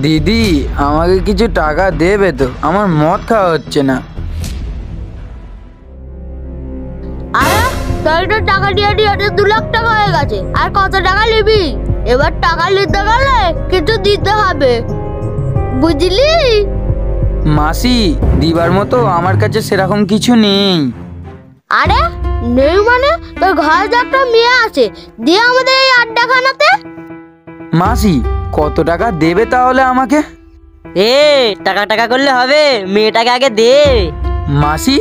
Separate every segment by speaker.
Speaker 1: দিদি আমাকে কিছু টাকা দেবে তো? আমার মদ খাওয়া হচ্ছে না।
Speaker 2: আরে তোর তো টাকা দিয়ে 2 লাখ টাকা হয়ে গেছে, আর কত টাকা নিবি? এবার টাকা নিতে গেলে কিছু দিতে হবে, বুঝলি?
Speaker 1: মাসি, দিবার মতো আমার কাছে সেরকম কিছু নেই।
Speaker 2: আরে নেই মানে? তোর ঘরে যে একটা মেয়ে আছে, দিয়ে আমাদের এই আড্ডাখানাতে।
Speaker 1: মাসি কত টাকা দেবে তাহলে আমাকে?
Speaker 3: টাকা টাকা করলে হবে, মেয়েটাকে আগে দে।
Speaker 1: মাসি,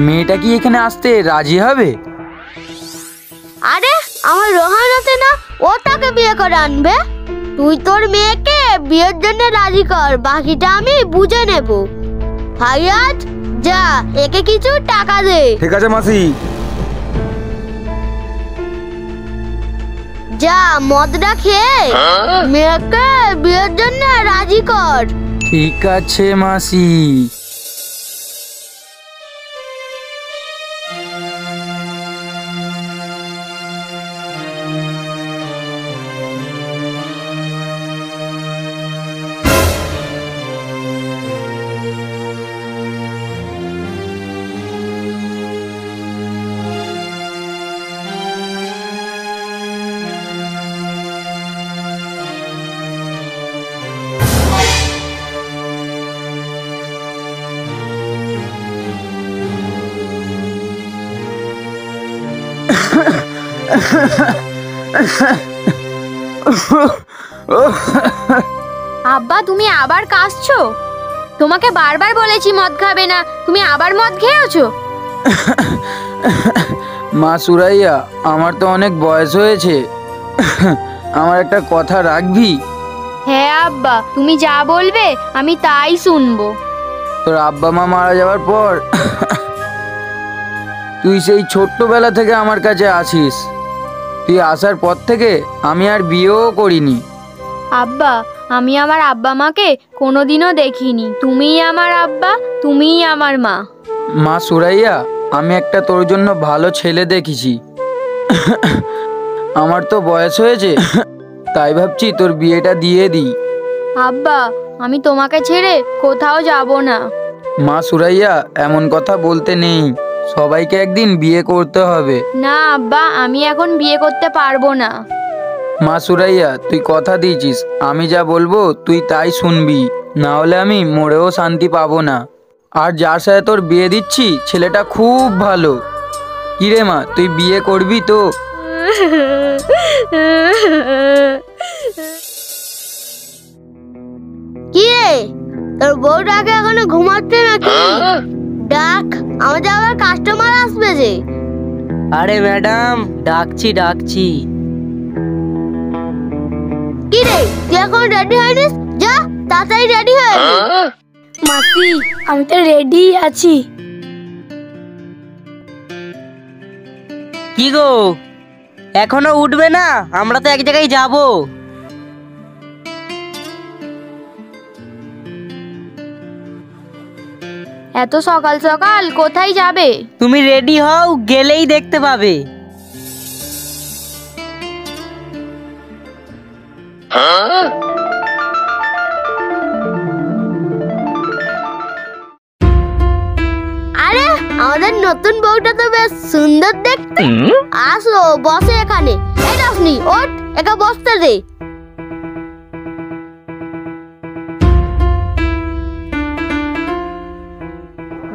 Speaker 1: মেয়েটা কি এখানে আসতে রাজি হবে?
Speaker 2: আরে আমার রোহান আছে না, ও তাকে বিয়ে করে আনবে। তুই তোর মেয়েকে বিয়ের জন্য রাজি কর, বাকিটা আমি বুঝে নেব। ফাইয়াজ, যা একে কিছু টাকা দে।
Speaker 4: ঠিক আছে মাসি।
Speaker 2: যা মদটা খেয়ে মেয়েকে বিয়ের জন্য রাজি কর।
Speaker 1: ঠিক আছে মাসি।
Speaker 5: আব্বা, তুমি আবার কাঁদছো? তোমাকে বারবার বলেছি মদ খাবে না, তুমি আবার মদ খেয়েছো।
Speaker 1: মা সুরাইয়া, আমার তো অনেক বয়স হয়েছে, আমার একটা কথা রাখবি?
Speaker 5: হ্যাঁ আব্বা, তুমি যা বলবে আমি তাই শুনবো।
Speaker 1: তোর আব্বা মা মারা যাওয়ার পর তুই সেই ছোট্টবেলা থেকে আমার কাছে আসিস। তুই আসার পর থেকে আমি আর বিয়েও করিনি।
Speaker 5: আব্বা, আমি আমার আব্বা মাকে কোনোদিনও দেখিনি। তুমিই আমার আব্বা, তুমিই আমার মা।
Speaker 1: মা সুরাইয়া, আমি একটা তোর জন্য ভালো ছেলে দেখেছি। আমার তো বয়স হয়েছে, তাই ভাবছি তোর বিয়েটা দিয়ে দিই।
Speaker 5: আব্বা, আমি তোমাকে ছেড়ে কোথাও যাব না।
Speaker 1: মা সুরাইয়া, এমন কথা বলতে নেই, সবাইকে একদিন বিয়ে করতে হবে।
Speaker 5: না আব্বা, আমি এখন বিয়ে করতে পারবো না।
Speaker 1: মা সুরাইয়া, তুই কথা দিয়েছিস, আমি যা বলবো তুই তাই শুনবি, না হলে আমি মরেও শান্তি পাবো না। আর যার সাথে তোর বিয়ে দিচ্ছি ছেলেটা খুব ভালো। কিরে মা, তুই বিয়ে করবি তো?
Speaker 2: কি রে, তোর বউটাকে এখনো ঘুমাচ্ছে নাকি? ডাক, আমাদের আবার কাস্টমার আসবে যে।
Speaker 3: আরে ম্যাডাম, ডাকছি ডাকছি।
Speaker 2: কি রে, তুই এখন রেডি হয়নিস? যা তাড়াতাড়ি রেডি হয়ে নে।
Speaker 6: মাসি, আমি তো রেডি আছি।
Speaker 3: কি গো, এখনো উঠবে না? আমরা তো এক জায়গায় যাব।
Speaker 5: এত সকাল সকাল কোথায় যাবে?
Speaker 3: তুমি রেডি হও, গেলেই দেখতে পাবে।
Speaker 2: আরে আমাদের নতুন বউটা তো বেশ সুন্দর দেখতে। আসো, বসে এখানে। এই রশনি, ওঠ, একা বসতে দে।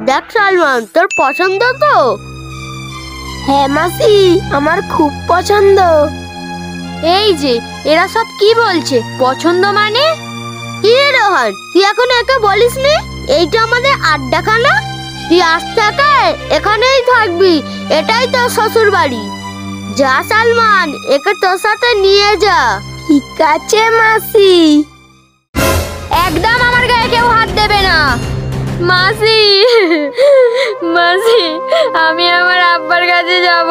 Speaker 2: দেখ সালমান, তোর পছন্দ তো?
Speaker 6: হ্যাঁ মাসি, আমার খুব পছন্দ।
Speaker 5: এই যে এরা সব কি বলছে, পছন্দ মানে?
Speaker 2: কি রে রোহান, তুই এখন একে বলিসনি এইটা আমাদের আড্ডাখানা? তুই আজ থেকে এখানেই থাকবি, এটাই তোর শ্বশুর বাড়ি। যা সালমান, একে তোর সাথে নিয়ে যা।
Speaker 6: ঠিক আছে মাসি।
Speaker 5: একদম আমার গায়ে কেউ হাত দেবে না। মাসি, মাসি, আমি আমার আব্বার কাছে যাব।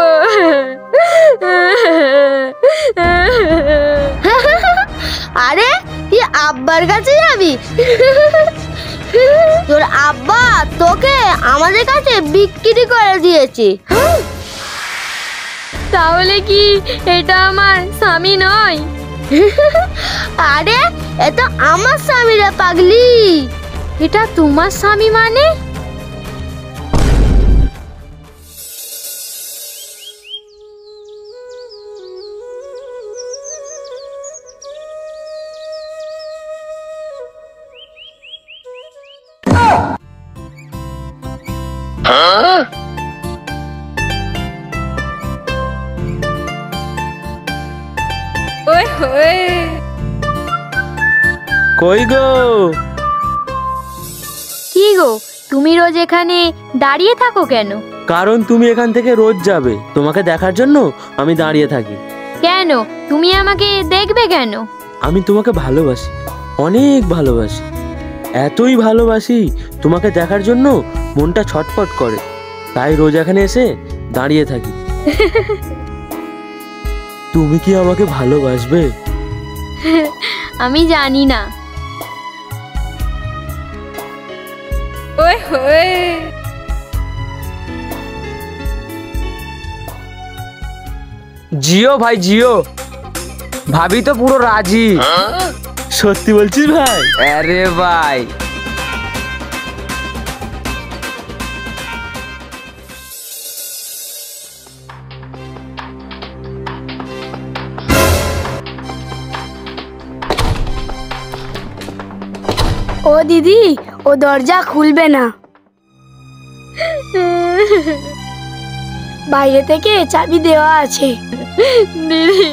Speaker 2: আরে তুই আব্বার কাছে যাবি? তোর আব্বা তোকে আমাদের কাছে বিক্রি করে দিয়েছে।
Speaker 5: তাহলে কি এটা আমার স্বামী নয়?
Speaker 2: আরে এ তো আমার স্বামী রে পাগলি।
Speaker 5: এটা তোমার স্বামী মানে?
Speaker 4: কই গো?
Speaker 5: কি গো, তুমি রোজ এখানে দাঁড়িয়ে থাকো কেন?
Speaker 4: কারণ তুমি এখান থেকে রোজ যাবে, তোমাকে দেখার জন্য আমি দাঁড়িয়ে থাকি।
Speaker 5: কেন, তুমি আমাকে দেখবে কেন?
Speaker 4: আমি তোমাকে ভালোবাসি, অনেক ভালোবাসি, এতই ভালোবাসি তোমাকে দেখার জন্য মনটা ছটফট করে, তাই রোজ এখানে এসে দাঁড়িয়ে থাকি। তুমি কি আমাকে ভালোবাসবে?
Speaker 5: আমি জানি না।
Speaker 1: জিও ভাই জিও, ভাবি তো পুরো রাজি।
Speaker 4: সত্যি বলছিস ভাই?
Speaker 1: আরে ভাই
Speaker 6: ও দিদি, ও দরজা খুলবে না, বাইরে থেকে চাবি দেওয়া আছে।
Speaker 5: দিদি,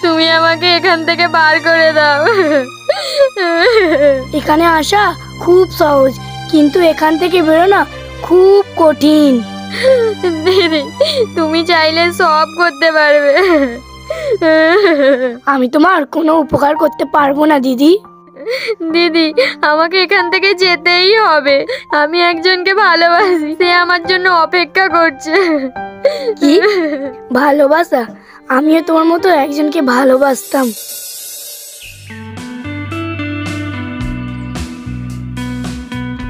Speaker 5: তুমি আমাকে এখান থেকে বার করে দাও।
Speaker 6: এখানে আসা খুব সহজ, কিন্তু এখান থেকে বেরোনো খুব কঠিন।
Speaker 5: দিদি, তুমি চাইলে সব করতে পারবে।
Speaker 6: আমি তোমার কোনো উপকার করতে পারবো না দিদি।
Speaker 5: দিদি, আমাকে এখান থেকে যেতেই হবে। আমি একজনকে ভালোবাসি, সে আমার জন্য অপেক্ষা করছে।
Speaker 6: কি ভালোবাসা? আমিও তোমার মতো একজনকে ভালোবাসতাম।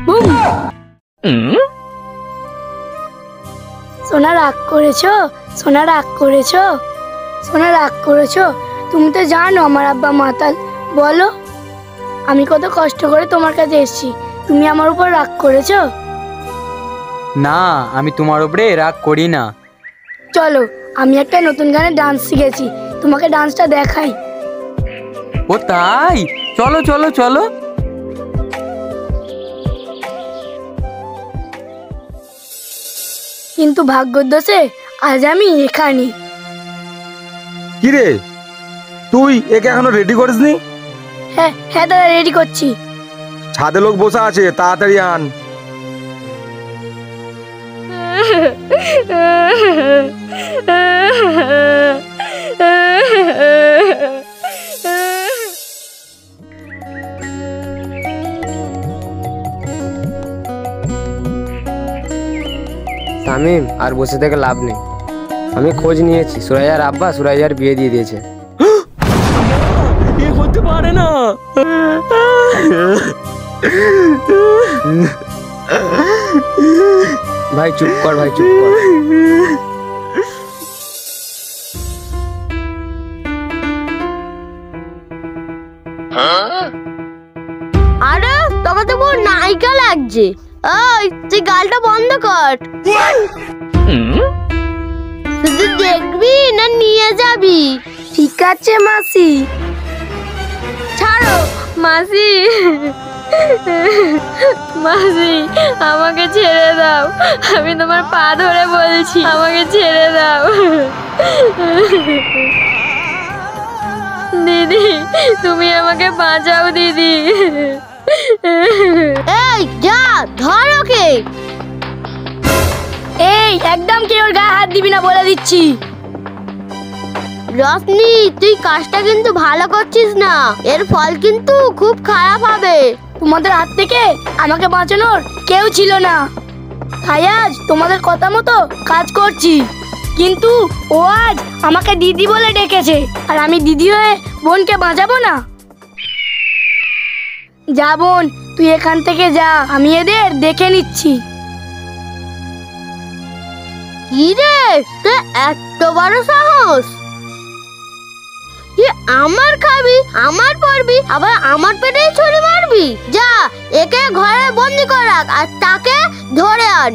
Speaker 6: বুম। সোনা রাগ করেছো? সোনা রাগ করেছো? সোনা রাগ করেছো? তুমি তো জানো আমার আব্বা মাতাল। বলো, আমি কত কষ্ট করে তোমার কাছে এসেছি, তুমি আমার উপর রাগ করেছো?
Speaker 1: না, আমি তোমার উপরে রাগ করি না।
Speaker 6: চলো, আমি একটা নতুন গানে ডান্স শিখেছি, তোমাকে ডান্সটা দেখাই।
Speaker 1: ও তাই? চলো চলো চলো।
Speaker 6: কিন্তু ভাগ্যর দোষে আজ আমি এখানে।
Speaker 7: কি রে, তুই একে এখনো রেডি করিসনি?
Speaker 6: হ্যাঁ হ্যাঁ দাদা, রেডি করছি।
Speaker 7: ছাদে লোক বসে আছে, তাড়াতাড়ি আন।
Speaker 8: শামিম, আর বসে থেকে লাভ নেই। আমি খোঁজ নিয়েছি, সুরাইয়ার আব্বা সুরাইয়ার বিয়ে দিয়ে দিয়েছে।
Speaker 4: এ হতে পারে না।
Speaker 8: ভাই চুপ কর, ভাই চুপ কর।
Speaker 2: আরে তোকে তো পুরো নায়িকা লাগছে। ওই তুই গালটা বন্ধ কর। শুধু দেখবি না নিয়ে যাবি?
Speaker 6: ঠিক আছে মাসি।
Speaker 2: ছাড়ো।
Speaker 5: মাসি, মাসি, আমাকে ছেড়ে দাও। আমি তোমার পা ধরে বলছি, আমাকে ছেড়ে দাও। দিদি, তুমি আমাকে বাঁচাও দিদি।
Speaker 2: এই যা, ধর ওকে।
Speaker 6: এই একদম কেউ ওর গায়ে হাত দিবি না বলে দিচ্ছি।
Speaker 2: রশনি, তুই কাজটা কিন্তু ভালো করছিস না, এর ফল কিন্তু খুব খারাপ হবে।
Speaker 6: তোমাদের হাত থেকে আমাকে বাঁচানোর কেউ ছিল না, তাই আজ তোমাদের কথা মতো কাজ করছি। কিন্তু ও আজ আমাকে দিদি বলে ডেকেছে, আর আমি দিদি হয়ে বোনকে বাঁচাবো না? যা বোন, তুই এখান থেকে যা, আমি এদের দেখে নিচ্ছি।
Speaker 2: কি রে, তোর এত বড় সাহস? তুই আমার খাবি, আমার পড়বি, আবার আমার পেটেই ছুরি মারবি? যা, একে ঘরে বন্দি কর রাখ আর তাকে ধরে আন।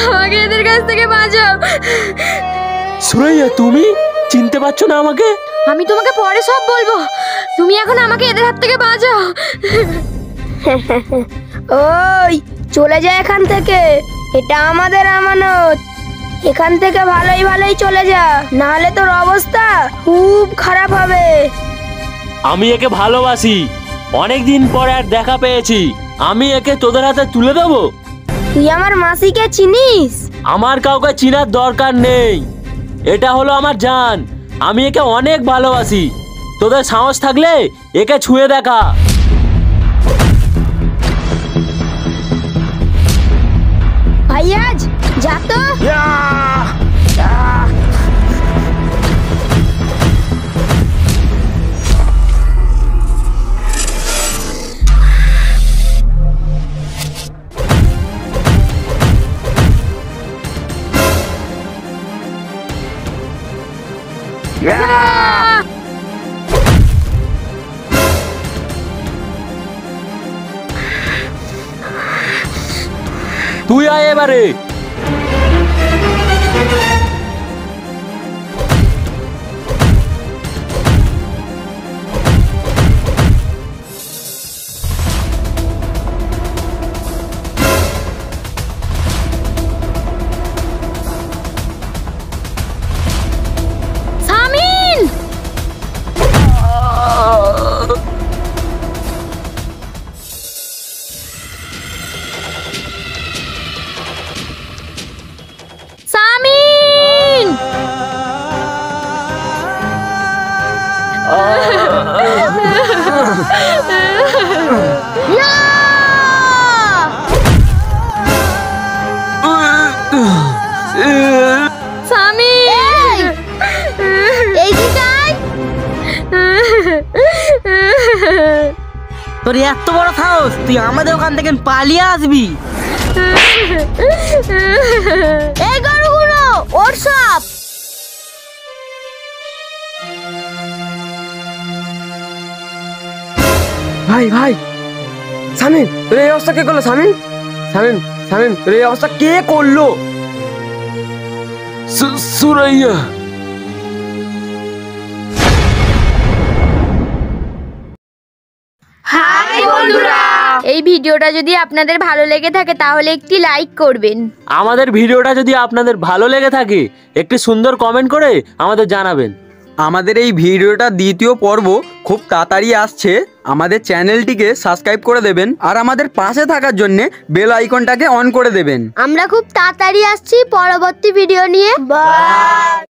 Speaker 5: আমাকে এদের কাছ থেকে বাঁচাও।
Speaker 4: সুরাইয়া, তুমি চিনতে পারছো না আমাকে?
Speaker 5: আমি তোমাকে পরে সব বলবো, তুমি এখন আমাকে এদের হাত থেকে বাঁচাও।
Speaker 6: ওই চলে যা এখান থেকে, এটা আমাদের আমানত। এখান থেকে ভালোই ভালোই চলে যা, নাহলে তোর অবস্থা খুব খারাপ হবে।
Speaker 4: আমি একে ভালোবাসি, অনেকদিন পরে আর দেখা পেয়েছি। আমি একে তোদের হাতে তুলে দেবো?
Speaker 6: তুই আমার মাসিকে চিনিস?
Speaker 4: আমার কাউকে চিনার দরকার নেই, এটা হলো আমার জান। আমি একে অনেক ভালোবাসি। তোদের সাহস থাকলে একে ছুঁয়ে দেখা।
Speaker 6: ভাইয়াজ যা তো।
Speaker 4: তুই আয় এবারে।
Speaker 5: সামিন! সামিন! সামিন!
Speaker 3: তোর এত বড় সাহস, তুই আমাদের ওখান থেকে পালিয়ে আসবি?
Speaker 2: এই গরুগুলো ওর সব।
Speaker 8: ভাই ভাই, সামিন তোর এই অবস্থা কে করলো? সামিন সামিন সামিন তোর এই অবস্থা কে করলো?
Speaker 4: সুরাইয়া।
Speaker 5: হাই বন্ধুরা, এই ভিডিওটা যদি আপনাদের ভালো লেগে থাকে তাহলে একটি লাইক করবেন।
Speaker 4: আমাদের ভিডিওটা যদি আপনাদের ভালো লেগে থাকে একটি সুন্দর কমেন্ট করে আমাদের জানাবেন।
Speaker 1: আমাদের এই ভিডিওটা দ্বিতীয় পর্ব খুব তাড়াতাড়ি আসছে। আমাদের চ্যানেলটিকে সাবস্ক্রাইব করে দেবেন আর আমাদের পাশে থাকার জন্য বেল আইকনটাকে অন করে দেবেন।
Speaker 2: আমরা খুব তাড়াতাড়ি আসছি পরবর্তী ভিডিও নিয়ে। বাই।